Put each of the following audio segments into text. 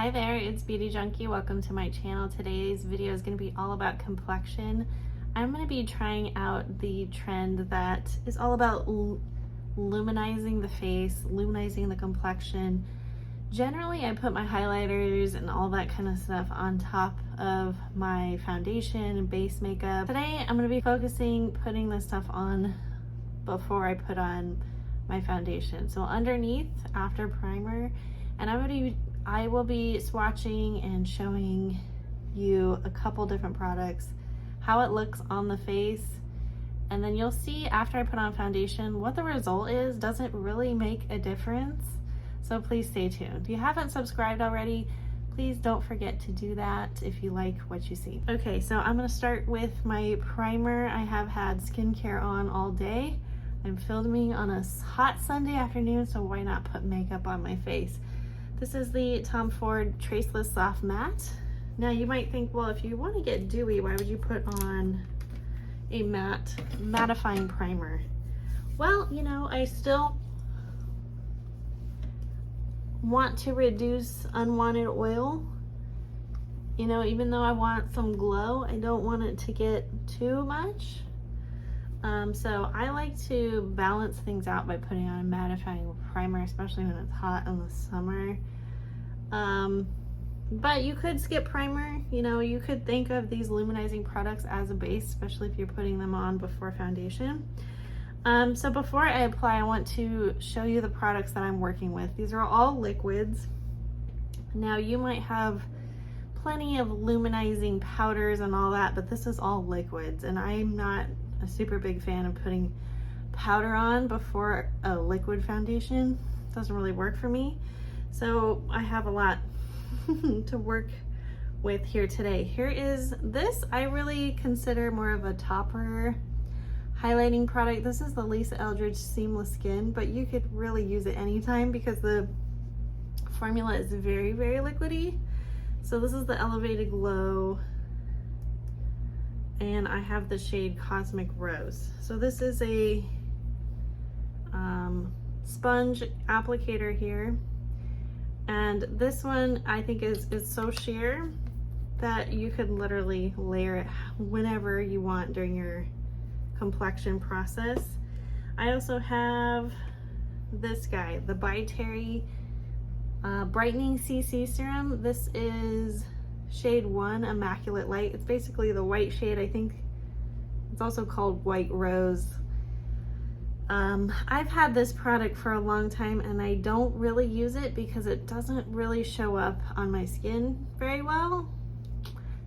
Hi there, it's Beauty Junkie. Welcome to my channel. Today's video is going to be all about complexion. I'm going to be trying out the trend that is all about luminizing the face, luminizing the complexion. Generally, I put my highlighters and all that kind of stuff on top of my foundation and base makeup. Today, I'm going to be putting this stuff on before I put on my foundation. So underneath, after primer, and I will be swatching and showing you a couple different products, how it looks on the face, and then you'll see after I put on foundation what the result is. Doesn't really make a difference, so please stay tuned. If you haven't subscribed already, please don't forget to do that if you like what you see. Okay, so I'm going to start with my primer. I have had skincare on all day. I'm filming on a hot Sunday afternoon, so why not put makeup on my face? This is the Tom Ford Traceless Soft Matte. Now you might think, well, if you want to get dewy, why would you put on a mattifying primer? Well, you know, I still want to reduce unwanted oil. You know, even though I want some glow, I don't want it to get too much. So I like to balance things out by putting on a mattifying primer, especially when it's hot in the summer. But you could skip primer. You know, you could think of these luminizing products as a base, especially if you're putting them on before foundation. So before I apply, I want to show you the products that I'm working with. These are all liquids. Now you might have plenty of luminizing powders and all that, but this is all liquids, and I'm not a super big fan of putting powder on before a liquid foundation. It doesn't really work for me. So I have a lot to work with here today. Here is this, I really consider more of a topper highlighting product. This is the Lisa Eldridge Seamless Skin, but you could really use it anytime because the formula is very, very liquidy. So this is the Elevated Glow, and I have the shade Cosmic Rose. So this is a sponge applicator here, and this one I think is so sheer that you could literally layer it whenever you want during your complexion process. I also have this guy, the Byterry brightening CC serum. This is shade 1, Immaculate Light. It's basically the white shade. I think it's also called White Rose. I've had this product for a long time and I don't really use it because it doesn't really show up on my skin very well,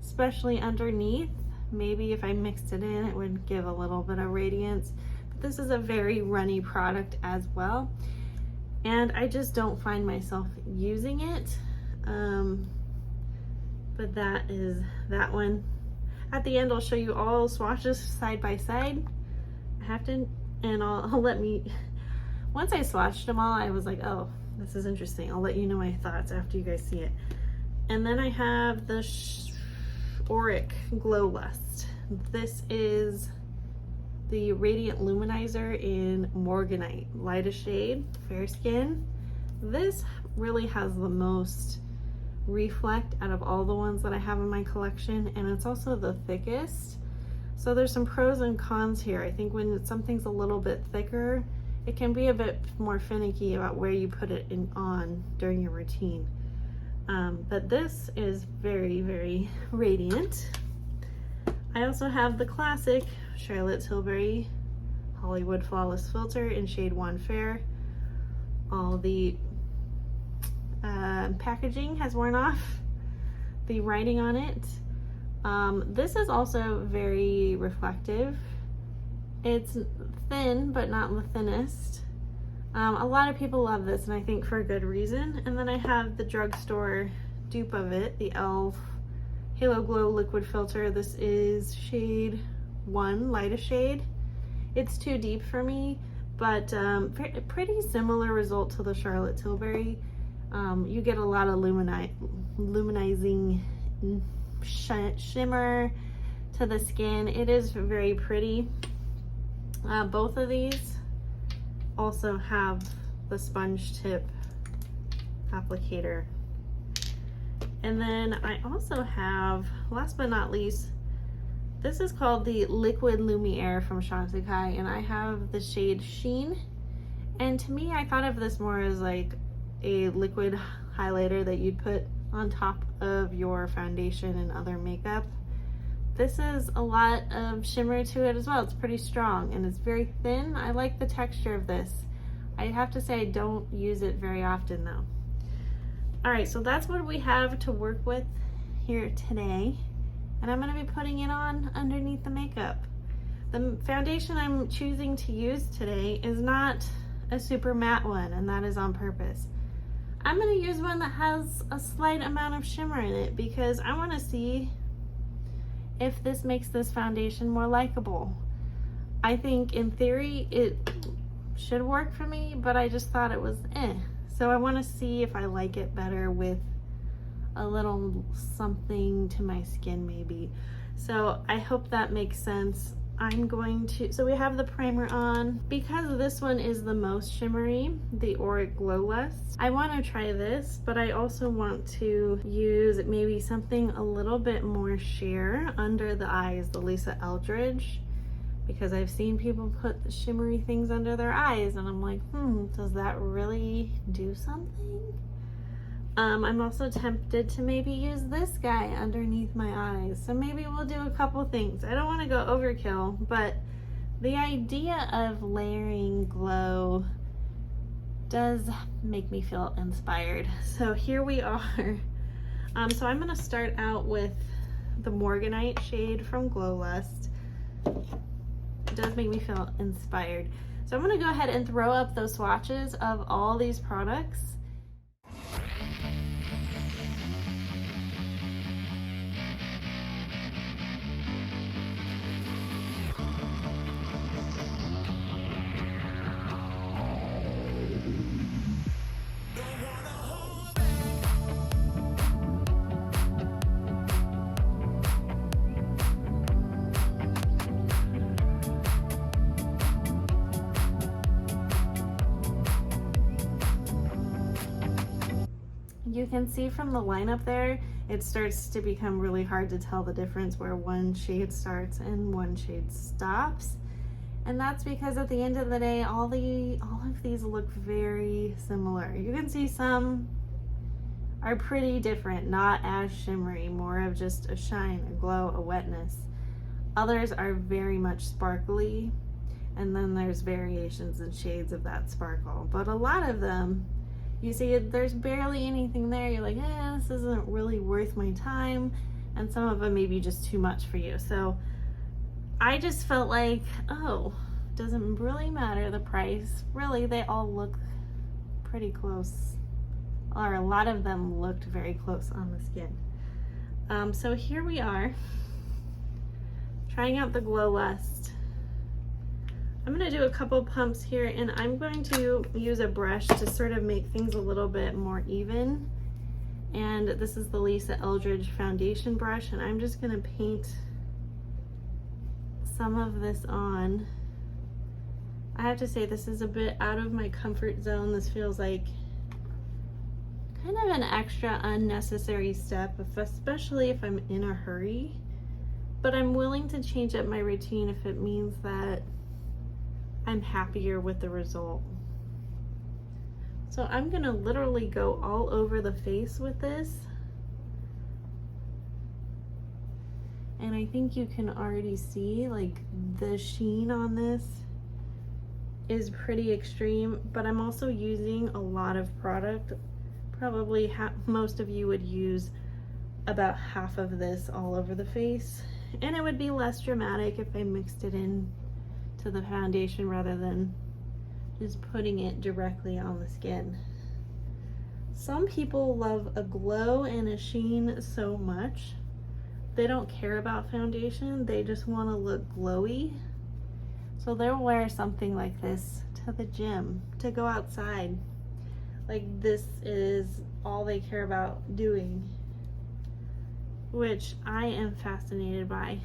especially underneath. Maybe if I mixed it in, it would give a little bit of radiance, but this is a very runny product as well, and I just don't find myself using it. But that is that one. At the end, I'll show you all swatches side by side. I have to, and once I swatched them all, I was like, oh, this is interesting. I'll let you know my thoughts after you guys see it. And then I have the Auric Glow Lust. This is the Radiant Luminizer in Morganite, lightest shade, fair skin. This really has the most reflect out of all the ones that I have in my collection, and it's also the thickest. So there's some pros and cons here. I think when something's a little bit thicker, it can be a bit more finicky about where you put it on during your routine. But this is very, very radiant. I also have the classic Charlotte Tilbury Hollywood Flawless Filter in shade 1 Fair. All the packaging has worn off the writing on it. This is also very reflective. It's thin, but not the thinnest. A lot of people love this, and I think for a good reason. And then I have the drugstore dupe of it, the e.l.f. Halo Glow Liquid Filter. This is shade 1, lightest shade. It's too deep for me, but pretty similar result to the Charlotte Tilbury. You get a lot of luminizing shimmer to the skin. It is very pretty. Both of these also have the sponge tip applicator. And then I also have, last but not least, this is called the Liquid Lumiere from Chantecaille, and I have the shade Sheen. And to me, I thought of this more as like a liquid highlighter that you'd put on top of your foundation and other makeup. This is a lot of shimmer to it as well. It's pretty strong and it's very thin. I like the texture of this. I have to say I don't use it very often though. All right, so that's what we have to work with here today. And I'm gonna be putting it on underneath the makeup. The foundation I'm choosing to use today is not a super matte one, and that is on purpose. I'm gonna use one that has a slight amount of shimmer in it because I wanna see if this makes this foundation more likable. I think in theory it should work for me, but I just thought it was So I wanna see if I like it better with a little something to my skin maybe. So I hope that makes sense. I'm going to, so we have the primer on. Because this one is the most shimmery, the Auric Glow Less, I want to try this, but I also want to use maybe something a little bit more sheer under the eyes, the Lisa Eldridge, because I've seen people put the shimmery things under their eyes and I'm like, does that really do something? I'm also tempted to maybe use this guy underneath my eyes. So maybe we'll do a couple things. I don't want to go overkill, but the idea of layering glow does make me feel inspired. So here we are. So I'm going to start out with the Morganite shade from Glow Lust. It does make me feel inspired. So I'm going to go ahead and throw up those swatches of all these products. You can see from the lineup there, it starts to become really hard to tell the difference where one shade starts and one shade stops. And that's because at the end of the day, all of these look very similar. You can see some are pretty different, not as shimmery, more of just a shine, a glow, a wetness. Others are very much sparkly, and then there's variations in shades of that sparkle. But a lot of them, you see there's barely anything there. You're like, this isn't really worth my time. And some of them may be just too much for you. So I just felt like, doesn't really matter the price. Really, they all look pretty close. Or a lot of them looked very close on the skin. So here we are, trying out the Glow Lust. I'm gonna do a couple pumps here, and I'm going to use a brush to sort of make things a little bit more even. And this is the Lisa Eldridge foundation brush, and I'm just gonna paint some of this on. I have to say this is a bit out of my comfort zone. This feels like kind of an extra unnecessary step, especially if I'm in a hurry. But I'm willing to change up my routine if it means that I'm happier with the result. So I'm gonna literally go all over the face with this. And I think you can already see like the sheen on this is pretty extreme, but I'm also using a lot of product. Probably most of you would use about half of this all over the face. And it would be less dramatic if I mixed it in to the foundation rather than just putting it directly on the skin. Some people love a glow and a sheen so much, they don't care about foundation, they just want to look glowy. So they'll wear something like this to the gym, to go outside. Like this is all they care about doing, which I am fascinated by.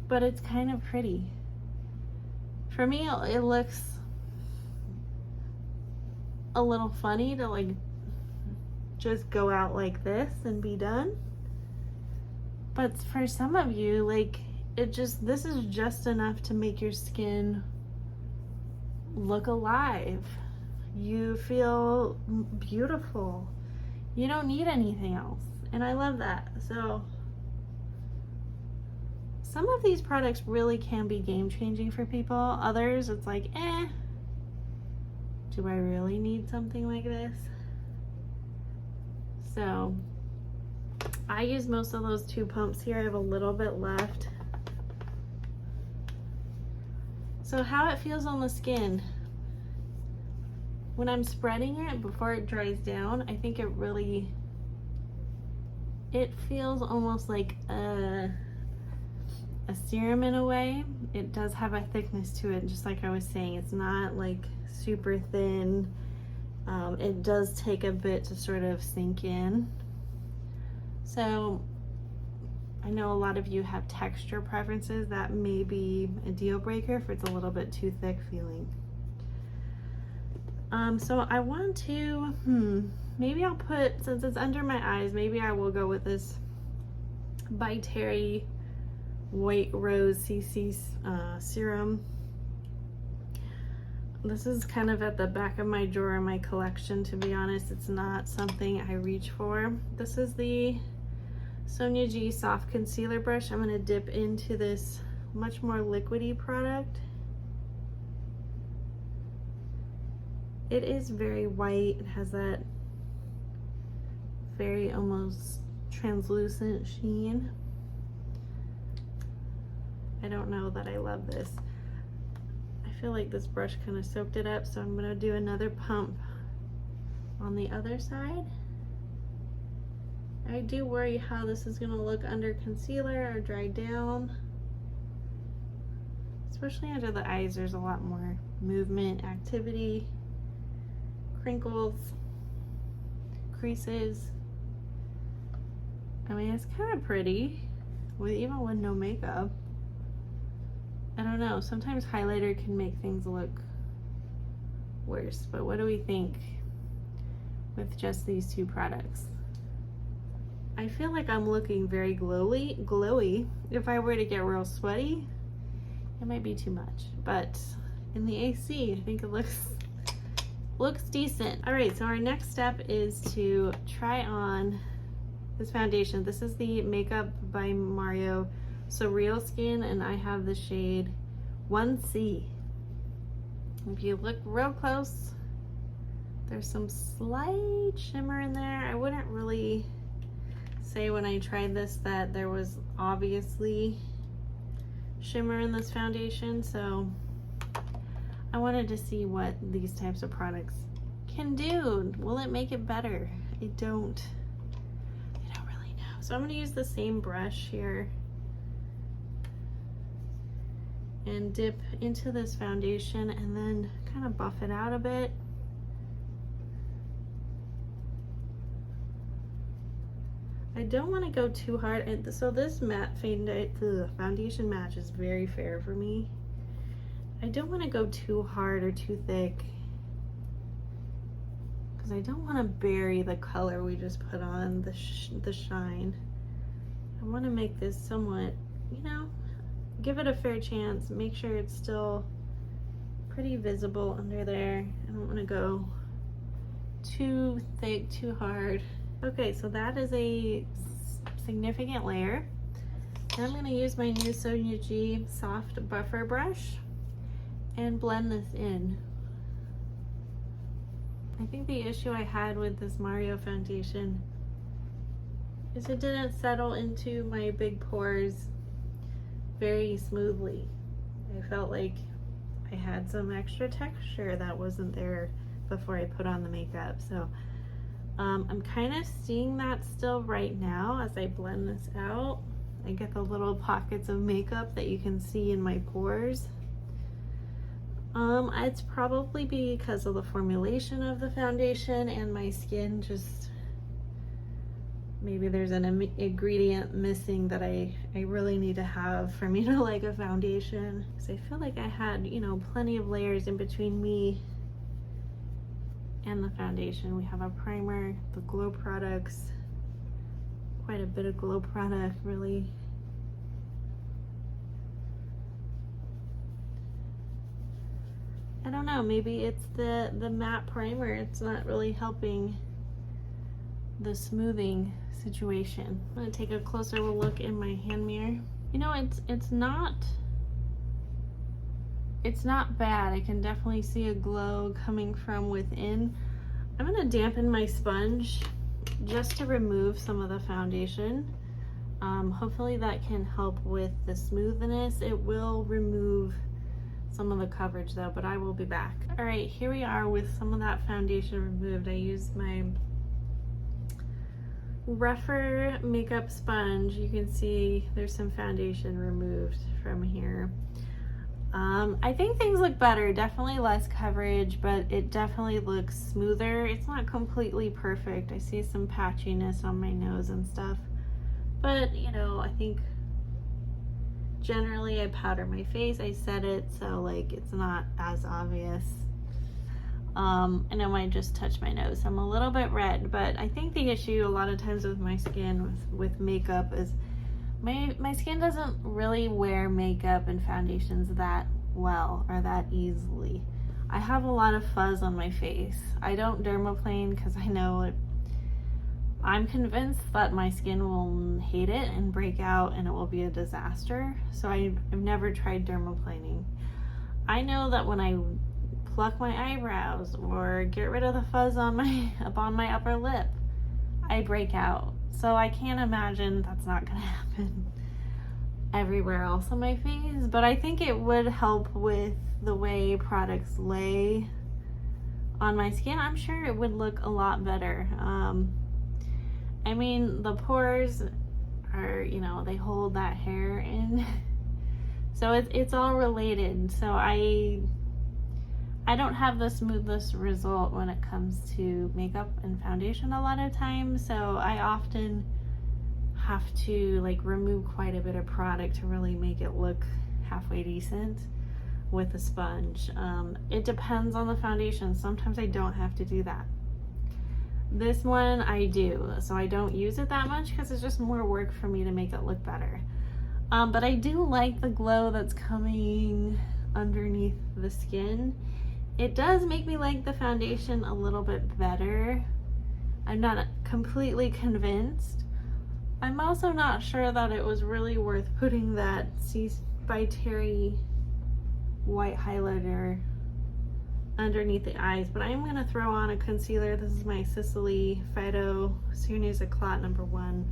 But it's kind of pretty. For me, it looks a little funny to like just go out like this and be done. But for some of you, like, this is just enough to make your skin look alive. You feel beautiful. You don't need anything else. And I love that. So some of these products really can be game changing for people. Others, it's like, do I really need something like this? So I use most of those 2 pumps here. I have a little bit left. So how it feels on the skin. When I'm spreading it before it dries down, I think it feels almost like a serum in a way. It does have a thickness to it, just like I was saying. It's not like super thin. It does take a bit to sort of sink in. So I know a lot of you have texture preferences. That may be a deal breaker if it's a little bit too thick feeling. So I want to, maybe I'll put, since it's under my eyes, maybe I will go with this Byterry White Rose CC serum. This is kind of at the back of my drawer in my collection, to be honest. It's not something I reach for. This is the Sonia G Soft Concealer Brush. I'm going to dip into this much more liquidy product. It is very white. It has that very almost translucent sheen. I don't know that I love this. I feel like this brush kind of soaked it up, so I'm going to do another pump on the other side. I do worry how this is going to look under concealer or dry down. Especially under the eyes, there's a lot more movement, activity, crinkles, creases. I mean, it's kind of pretty, even with no makeup. I don't know, sometimes highlighter can make things look worse, but what do we think with just these 2 products? I feel like I'm looking very glowy. If I were to get real sweaty, it might be too much, but in the AC, I think it looks decent. All right, so our next step is to try on this foundation. This is the Makeup by Mario SurrealSkin, and I have the shade 1C. If you look real close, there's some slight shimmer in there. I wouldn't really say when I tried this that there was obviously shimmer in this foundation, so I wanted to see what these types of products can do. Will it make it better? I don't really know. So I'm going to use the same brush here and dip into this foundation and then kind of buff it out a bit. I don't want to go too hard. So this matte foundation match is very fair for me. I don't want to go too hard or too thick because I don't want to bury the color we just put on, the shine. I want to make this somewhat, you know, give it a fair chance. Make sure it's still pretty visible under there. I don't want to go too thick, too hard. Okay, so that is a significant layer. And I'm going to use my new Sonia G Soft Buffer Brush and blend this in. I think the issue I had with this Mario foundation is it didn't settle into my big pores very smoothly. I felt like I had some extra texture that wasn't there before I put on the makeup. So I'm kind of seeing that still right now as I blend this out. I get the little pockets of makeup that you can see in my pores. It's probably because of the formulation of the foundation and my skin just, maybe there's an ingredient missing that I really need to have for me to like a foundation. Because I feel like I had, you know, plenty of layers in between me and the foundation. We have a primer, the glow products, quite a bit of glow product really. I don't know, maybe it's the matte primer. It's not really helping the smoothing situation. I'm gonna take a closer look in my hand mirror. You know, it's not bad. I can definitely see a glow coming from within. I'm gonna dampen my sponge just to remove some of the foundation. Hopefully that can help with the smoothness. It will remove some of the coverage though, but I will be back. All right, here we are with some of that foundation removed. I used my rougher makeup sponge. You can see there's some foundation removed from here. I think things look better, definitely less coverage, but it definitely looks smoother. It's not completely perfect. I see some patchiness on my nose and stuff, but you know, I think generally I powder my face. I set it so like it's not as obvious. And I might just touch my nose. I'm a little bit red, but I think the issue a lot of times with my skin with makeup is my skin doesn't really wear makeup and foundations that well or that easily. I have a lot of fuzz on my face. I don't dermaplane because I know it. I'm convinced that my skin will hate it and break out and it will be a disaster. So I've never tried dermaplaning. I know that when I pluck my eyebrows or get rid of the fuzz on my upper lip, I break out. So I can't imagine that's not gonna happen everywhere else on my face, but I think it would help with the way products lay on my skin. I'm sure it would look a lot better. I mean, the pores are, you know, they hold that hair in. So it's all related. So I don't have the smoothest result when it comes to makeup and foundation a lot of times, so I often have to like remove quite a bit of product to really make it look halfway decent with a sponge. It depends on the foundation. Sometimes I don't have to do that. This one I do, so I don't use it that much because it's just more work for me to make it look better. But I do like the glow that's coming underneath the skin. It does make me like the foundation a little bit better. I'm not completely convinced. I'm also not sure that it was really worth putting that Byterry white highlighter underneath the eyes, but I'm gonna throw on a concealer. This is my Sisley Phyto Cernes Eclat number 1.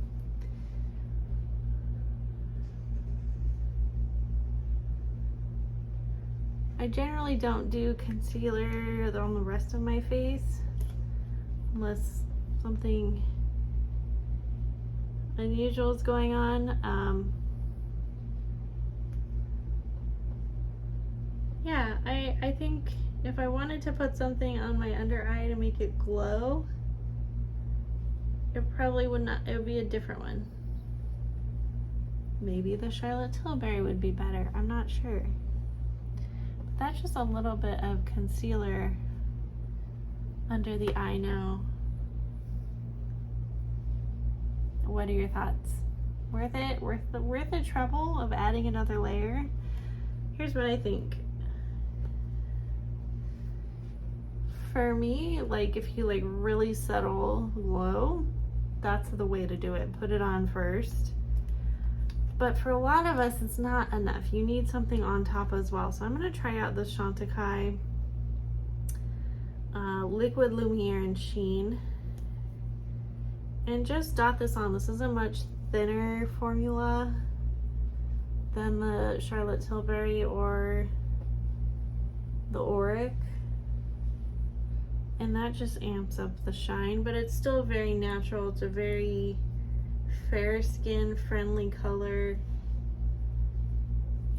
I generally don't do concealer on the rest of my face unless something unusual is going on. Yeah, I think if I wanted to put something on my under eye to make it glow, it probably would not, it would be a different one. Maybe the Charlotte Tilbury would be better, I'm not sure. That's just a little bit of concealer under the eye now. What are your thoughts? Worth it? Worth the trouble of adding another layer? Here's what I think. For me, like if you like really subtle glow, that's the way to do it. Put it on first. But for a lot of us, it's not enough. You need something on top as well. So I'm gonna try out the Chantecaille Liquid Lumiere and Sheen. And just dot this on. This is a much thinner formula than the Charlotte Tilbury or the Auric. And that just amps up the shine, but it's still very natural. It's a very fair skin friendly color.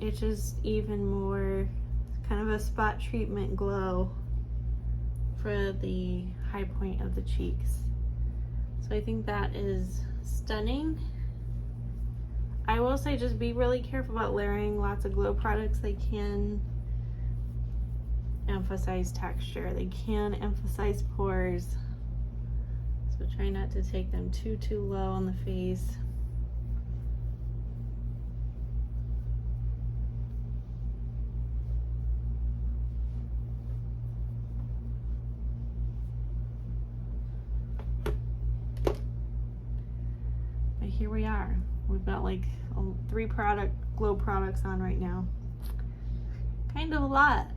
It's just even more kind of a spot treatment glow for the high point of the cheeks. So I think that is stunning. I will say just be really careful about layering lots of glow products. They can emphasize texture. They can emphasize pores. So try not to take them too low on the face. But here we are. We've got like 3 glow products on right now. Kind of a lot,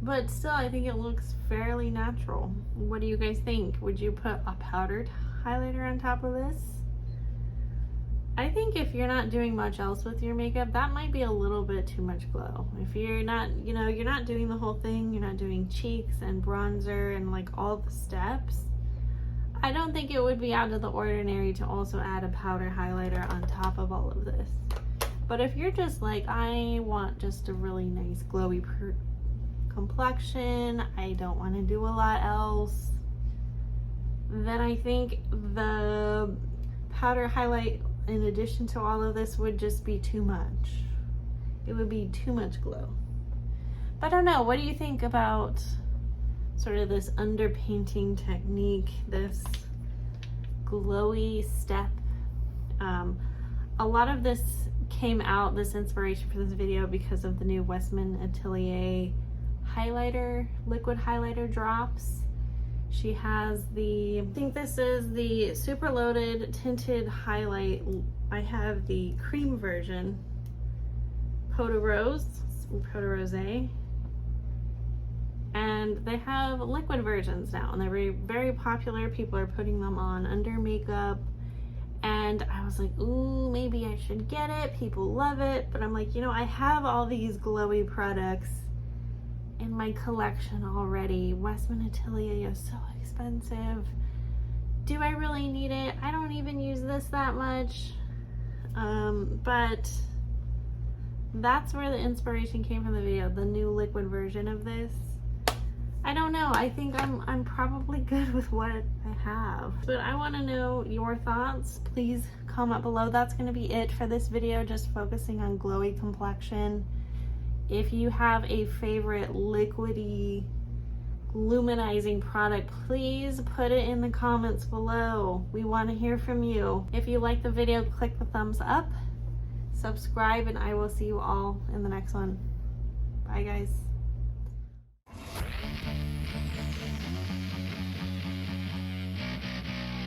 but still I think it looks fairly natural. What do you guys think? Would you put a powdered highlighter on top of this? I think if you're not doing much else with your makeup, that might be a little bit too much glow. If you're not, you know, you're not doing the whole thing, you're not doing cheeks and bronzer and like all the steps, I don't think it would be out of the ordinary to also add a powder highlighter on top of all of this. But if you're just like, I want just a really nice glowy complexion, I don't want to do a lot else, then I think the powder highlight in addition to all of this would just be too much. It would be too much glow. But I don't know, what do you think about sort of this underpainting technique, this glowy step? A lot of this came out, this inspiration for this video, because of the new Westman Atelier highlighter, liquid highlighter drops. She has the, I think this is the super loaded tinted highlight. I have the cream version, Peau de Rose, and they have liquid versions now, and they're very, very popular. People are putting them on under makeup, and I was like, ooh, maybe I should get it. People love it, but I'm like, you know, I have all these glowy products in my collection already. Westman Atelier is so expensive. Do I really need it? I don't even use this that much. But that's where the inspiration came from the video, the new liquid version of this. I don't know, I think I'm probably good with what I have. But I want to know your thoughts. Please comment below. That's going to be it for this video, just focusing on glowy complexion. If you have a favorite liquidy luminizing product, please put it in the comments below. We want to hear from you. If you like the video, click the thumbs up, subscribe, and I will see you all in the next one. Bye guys.